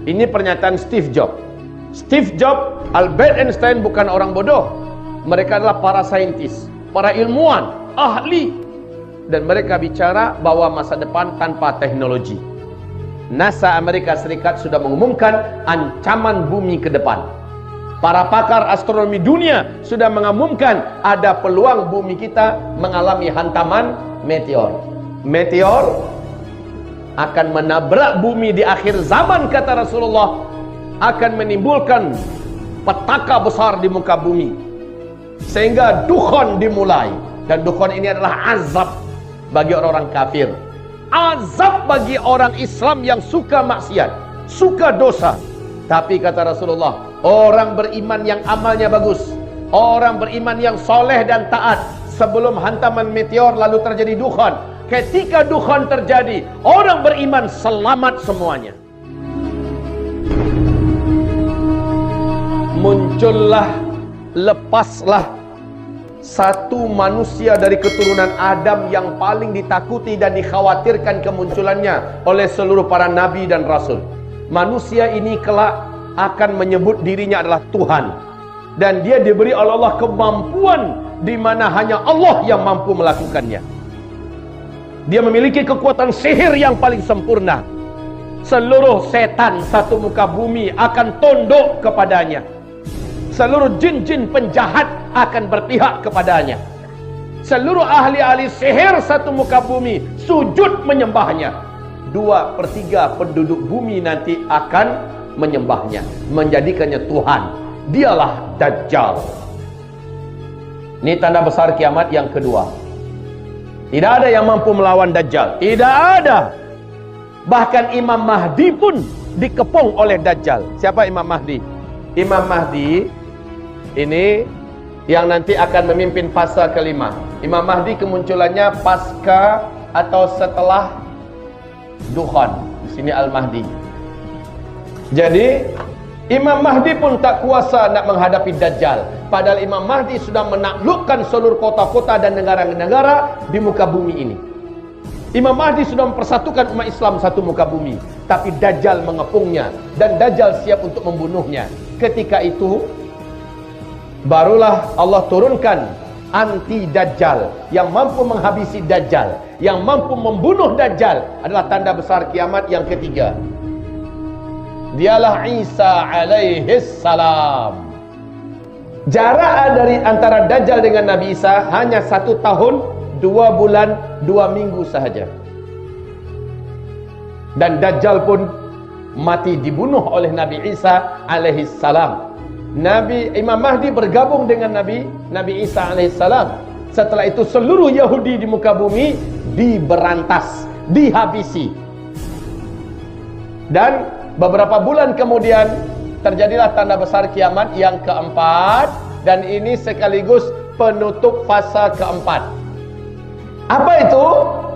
Ini pernyataan Steve Jobs. Steve Jobs, Albert Einstein bukan orang bodoh. Mereka adalah para saintis, para ilmuwan, ahli. Dan mereka bicara bahwa masa depan tanpa teknologi. NASA Amerika Serikat sudah mengumumkan ancaman bumi ke depan. Para pakar astronomi dunia sudah mengumumkan ada peluang bumi kita mengalami hantaman meteor. Meteor akan menabrak bumi di akhir zaman, kata Rasulullah, akan menimbulkan petaka besar di muka bumi, sehingga dukhon dimulai. Dan dukhon ini adalah azab bagi orang-orang kafir, azab bagi orang Islam yang suka maksiat, suka dosa. Tapi kata Rasulullah, orang beriman yang amalnya bagus, orang beriman yang soleh dan taat, sebelum hantaman meteor lalu terjadi dukhon, ketika dukhon terjadi, orang beriman selamat semuanya. Muncullah, lepaslah satu manusia dari keturunan Adam yang paling ditakuti dan dikhawatirkan kemunculannya oleh seluruh para nabi dan rasul. Manusia ini kelak akan menyebut dirinya adalah Tuhan, dan dia diberi oleh Allah kemampuan di mana hanya Allah yang mampu melakukannya. Dia memiliki kekuatan sihir yang paling sempurna. Seluruh setan satu muka bumi akan tunduk kepadanya. Seluruh jin-jin penjahat akan berpihak kepadanya. Seluruh ahli-ahli sihir satu muka bumi sujud menyembahnya. 2/3 penduduk bumi nanti akan menyembahnya, menjadikannya Tuhan. Dialah Dajjal. Ini tanda besar kiamat yang kedua. Tidak ada yang mampu melawan Dajjal, tidak ada. Bahkan Imam Mahdi pun dikepung oleh Dajjal. Siapa Imam Mahdi? Imam Mahdi ini yang nanti akan memimpin fase kelima. Imam Mahdi kemunculannya pasca atau setelah Dukhon. Di sini Al-Mahdi. Jadi Imam Mahdi pun tak kuasa nak menghadapi Dajjal. Padahal Imam Mahdi sudah menaklukkan seluruh kota-kota dan negara-negara di muka bumi ini. Imam Mahdi sudah mempersatukan umat Islam satu muka bumi. Tapi Dajjal mengepungnya, dan Dajjal siap untuk membunuhnya. Ketika itu barulah Allah turunkan anti Dajjal yang mampu menghabisi Dajjal, yang mampu membunuh Dajjal. Adalah tanda besar kiamat yang ketiga. Dialah Isa alaihis salam. Jarak dari antara Dajjal dengan Nabi Isa hanya 1 tahun 2 bulan 2 minggu sahaja. Dan Dajjal pun mati dibunuh oleh Nabi Isa alaihis salam. Imam Mahdi bergabung dengan Nabi Isa AS. Setelah itu seluruh Yahudi di muka bumi diberantas, dihabisi. Dan beberapa bulan kemudian terjadilah tanda besar kiamat yang keempat, dan ini sekaligus penutup fase keempat. Apa itu?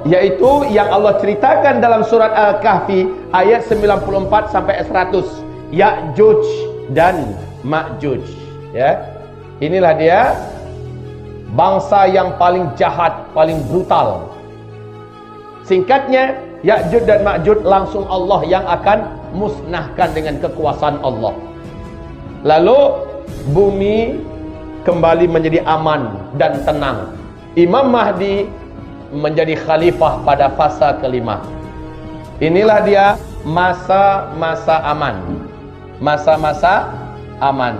Yaitu yang Allah ceritakan dalam surat Al-Kahfi ayat 94 sampai 100. Ya'juj dan Ma'juj, ya. Inilah dia bangsa yang paling jahat, paling brutal. Singkatnya, Ya'juj dan Ma'juj langsung Allah yang akan musnahkan dengan kekuasaan Allah. Lalu bumi kembali menjadi aman dan tenang. Imam Mahdi menjadi khalifah pada fase kelima. Inilah dia masa-masa aman. Masa-masa aman.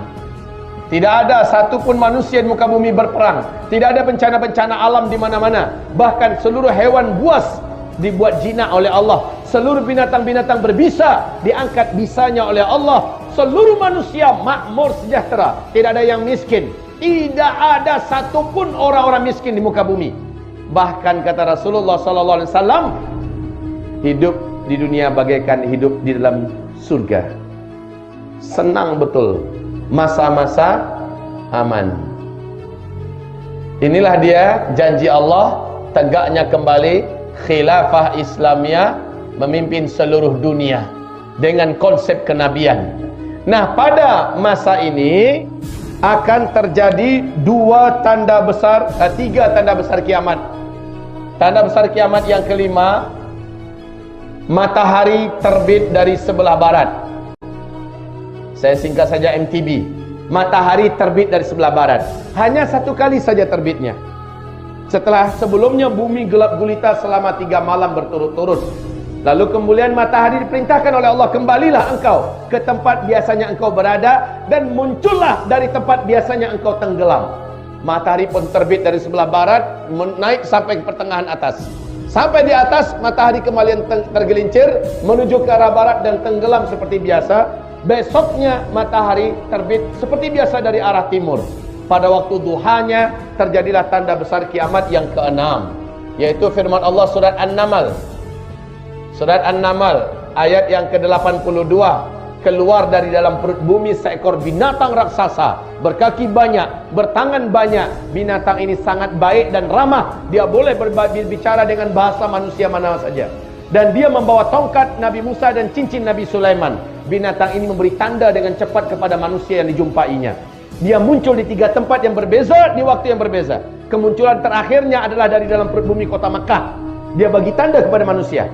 Tidak ada satupun manusia di muka bumi berperang. Tidak ada bencana-bencana alam di mana-mana. Bahkan seluruh hewan buas dibuat jinak oleh Allah. Seluruh binatang-binatang berbisa diangkat bisanya oleh Allah. Seluruh manusia makmur sejahtera. Tidak ada yang miskin. Tidak ada satupun orang-orang miskin di muka bumi. Bahkan kata Rasulullah SAW, hidup di dunia bagaikan hidup di dalam surga. Senang betul. Masa-masa aman. Inilah dia janji Allah tegaknya kembali khilafah Islamiyah memimpin seluruh dunia dengan konsep kenabian. Nah, pada masa ini akan terjadi 3 tanda besar kiamat. Tanda besar kiamat yang kelima, matahari terbit dari sebelah barat. Saya singkat saja MTB. Matahari terbit dari sebelah barat. Hanya satu kali saja terbitnya. Setelah sebelumnya bumi gelap gulita selama 3 malam berturut-turut. Lalu kemudian matahari diperintahkan oleh Allah, kembalilah engkau ke tempat biasanya engkau berada, dan muncullah dari tempat biasanya engkau tenggelam. Matahari pun terbit dari sebelah barat, naik sampai ke pertengahan atas. Sampai di atas, matahari kembali tergelincir menuju ke arah barat dan tenggelam seperti biasa. Besoknya matahari terbit seperti biasa dari arah timur. Pada waktu duhanya terjadilah tanda besar kiamat yang ke-6, yaitu firman Allah surat An-Naml. Surat An-Naml ayat yang ke-82. Keluar dari dalam perut bumi seekor binatang raksasa, berkaki banyak, bertangan banyak. Binatang ini sangat baik dan ramah. Dia boleh berbicara dengan bahasa manusia mana saja. Dan dia membawa tongkat Nabi Musa dan cincin Nabi Sulaiman. Binatang ini memberi tanda dengan cepat kepada manusia yang dijumpainya. Dia muncul di 3 tempat yang berbeza, di waktu yang berbeza. Kemunculan terakhirnya adalah dari dalam perut bumi kota Makkah. Dia bagi tanda kepada manusia.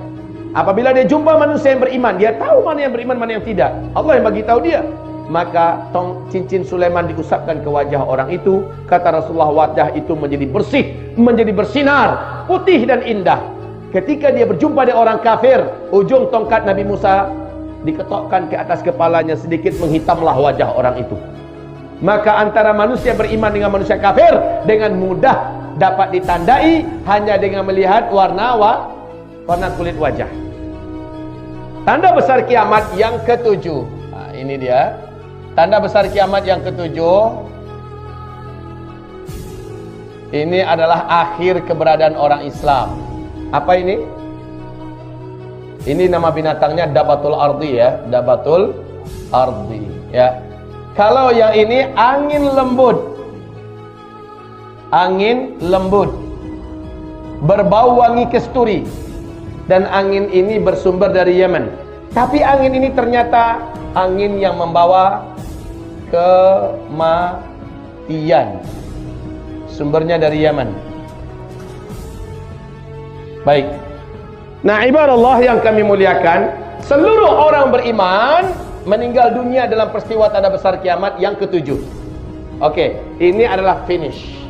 Apabila dia jumpa manusia yang beriman, dia tahu mana yang beriman, mana yang tidak. Allah yang bagi tahu dia. Maka cincin Sulaiman diusapkan ke wajah orang itu. Kata Rasulullah, wajah itu menjadi bersih, menjadi bersinar, putih dan indah. Ketika dia berjumpa dengan orang kafir, ujung tongkat Nabi Musa diketokkan ke atas kepalanya, sedikit menghitamlah wajah orang itu. Maka antara manusia beriman dengan manusia kafir dengan mudah dapat ditandai hanya dengan melihat warna kulit wajah. Tanda besar kiamat yang ke-7. Nah, ini dia. Tanda besar kiamat yang ke-7. Ini adalah akhir keberadaan orang Islam. Apa ini? Ini nama binatangnya Dabatul Ardi ya, Dabatul Ardi ya. Kalau yang ini angin lembut. Angin lembut. Berbau wangi kasturi. Dan angin ini bersumber dari Yemen. Tapi angin ini ternyata angin yang membawa kematian. Sumbernya dari Yemen. Baik. Nah, ibarat Allah yang kami muliakan, seluruh orang beriman meninggal dunia dalam peristiwa tanda besar kiamat yang ke-7. Oke, ini adalah finish.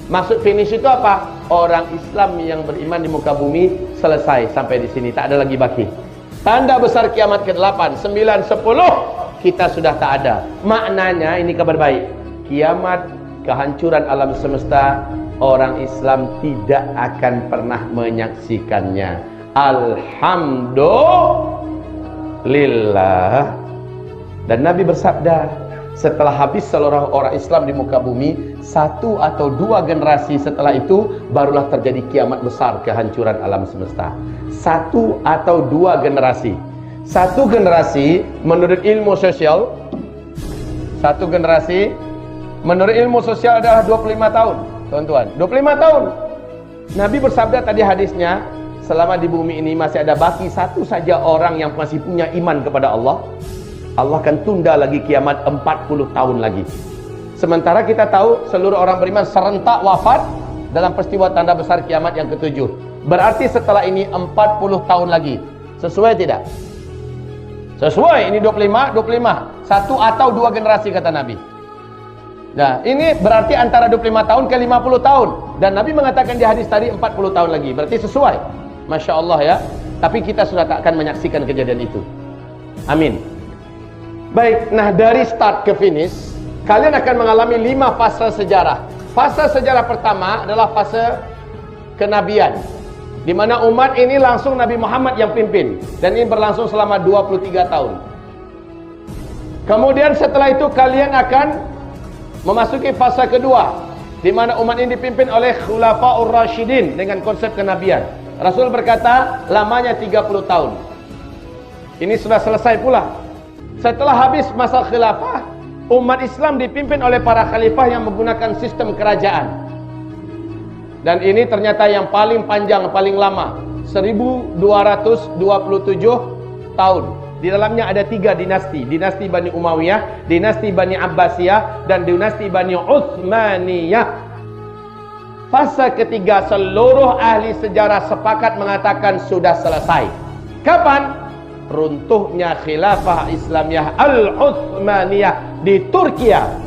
Maksud finish itu apa? Orang Islam yang beriman di muka bumi selesai sampai di sini, tak ada lagi baki. Tanda besar kiamat ke-8, 9, 10 kita sudah tak ada. Maknanya ini kabar baik. Kiamat, kehancuran alam semesta, orang Islam tidak akan pernah menyaksikannya. Alhamdulillah. Dan Nabi bersabda, setelah habis seluruh orang Islam di muka bumi, 1 atau 2 generasi setelah itu barulah terjadi kiamat besar, kehancuran alam semesta. 1 atau 2 generasi. 1 generasi menurut ilmu sosial, 1 generasi menurut ilmu sosial adalah 25 tahun, tuan-tuan. 25 tahun. Nabi bersabda tadi hadisnya, selama di bumi ini masih ada baki 1 saja orang yang masih punya iman kepada Allah, Allah akan tunda lagi kiamat 40 tahun lagi. Sementara kita tahu seluruh orang beriman serentak wafat dalam peristiwa tanda besar kiamat yang ke-7. Berarti setelah ini 40 tahun lagi. Sesuai tidak? Sesuai. Ini 25. 1 atau 2 generasi kata Nabi. Nah, ini berarti antara 25 tahun ke 50 tahun. Dan Nabi mengatakan di hadis tadi 40 tahun lagi. Berarti sesuai. Masya Allah ya. Tapi kita sudah tak akan menyaksikan kejadian itu. Amin. Baik, nah dari start ke finish, kalian akan mengalami 5 fase sejarah. Fase sejarah pertama adalah fase kenabian, di mana umat ini langsung Nabi Muhammad yang pimpin. Dan ini berlangsung selama 23 tahun. Kemudian setelah itu kalian akan memasuki fase kedua, di mana umat ini dipimpin oleh Khulafaur Rasyidin dengan konsep kenabian. Rasul berkata lamanya 30 tahun. Ini sudah selesai pula. Setelah habis masa khilafah, umat Islam dipimpin oleh para khalifah yang menggunakan sistem kerajaan. Dan ini ternyata yang paling panjang, paling lama, 1227 tahun. Di dalamnya ada 3 dinasti. Dinasti Bani Umayyah, dinasti Bani Abbasiyah, dan dinasti Bani Utsmaniyah. Fase ketiga seluruh ahli sejarah sepakat mengatakan sudah selesai. Kapan? runtuhnya khilafah Islamiyah Al-Utsmaniyah di Turkiya